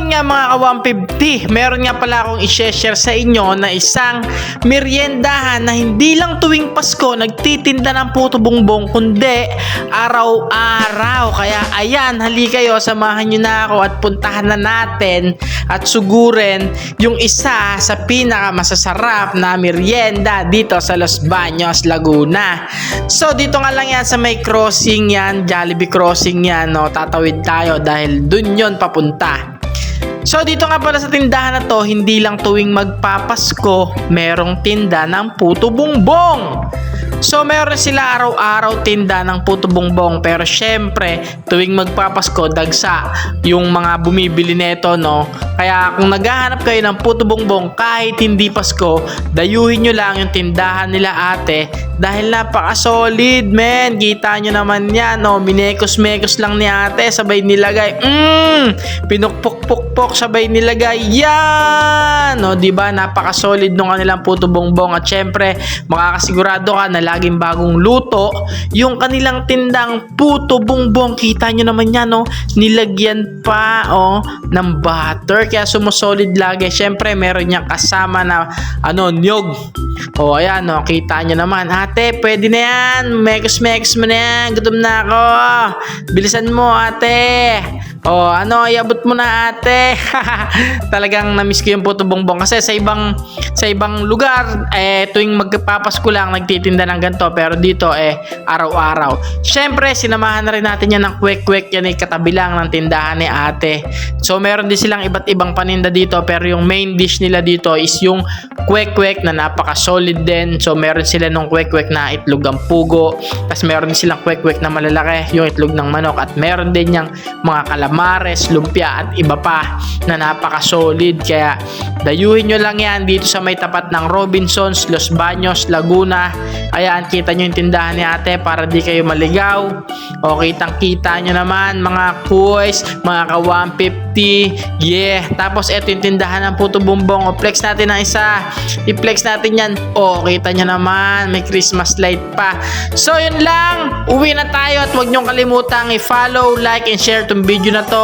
ayun nga mga ka-150, meron nga pala akong i-share sa inyo na isang meriendahan na hindi lang tuwing Pasko nagtitinda ng puto bongbong, kundi araw-araw. Kaya ayan, hali kayo, samahan nyo na ako at puntahan na natin at sugurin yung isa sa pinakamasasarap na merienda dito sa Los Baños, Laguna. So dito nga lang yan sa may crossing yan, Jollibee crossing yan, no? Tatawid tayo dahil dun yon papunta. So dito nga pala sa tindahan na to, hindi lang tuwing magpapasko merong tinda ng puto bongbong. So meron sila araw-araw tinda ng puto bongbong, pero syempre tuwing magpapasko dagsa yung mga bumibili nito, no? Kaya kung naghahanap kayo ng puto bongbong kahit hindi Pasko, dayuhin nyo lang yung tindahan nila ate dahil napaka-solid, men. Kita nyo naman yan, no? Minekos-mekos lang ni ate, sabay nilagay. Pinukpok-pukpok, sabay nilagay. Yan! No, diba? Napaka-solid nung kanilang puto bongbong. At syempre, makakasigurado ka na laging bagong luto yung kanilang tindang puto bongbong. Kita nyo naman yan, no? Nilagyan pa, ng butter. Kaya sumusolid lagi. Syempre, meron niyang kasama na, niyog. Ayan, no? Kita nyo naman. Ate, pwede na yan. Mekos-mekos mo na yan. Gutom na ako. Bilisan mo, ate. Iabot mo na, ate. Talagang na-miss ko yung puto bongbong kasi sa ibang lugar tuwing magpapasko lang nagtitinda ng ganito, pero dito araw-araw. Syempre sinamahan na rin natin yan ng kwek-kwek, yan ay katabi lang ng tindahan ni ate. So meron din silang iba't ibang paninda dito, pero yung main dish nila dito is yung kwek-kwek na napaka-solid din. So meron sila nung kwek-kwek na itlog ang pugo, tapos meron din silang kwek-kwek na malalaki, yung itlog ng manok, at meron din yung mga calamares, lumpia at iba pa na napaka-solid. Kaya dayuhin nyo lang yan dito sa may tapat ng Robinsons, Los Baños, Laguna. Ayan, kita nyo yung tindahan ni ate para di kayo maligaw. Kitang-kita nyo naman mga kuys, mga ka-150. Yeah, tapos eto yung tindahan ng puto bongbong. Flex natin ang isa. I-flex natin yan. Kita nyo naman, may Christmas light pa. So yun lang, uwi na tayo at huwag nyong kalimutang i-follow, like and share tong video na to.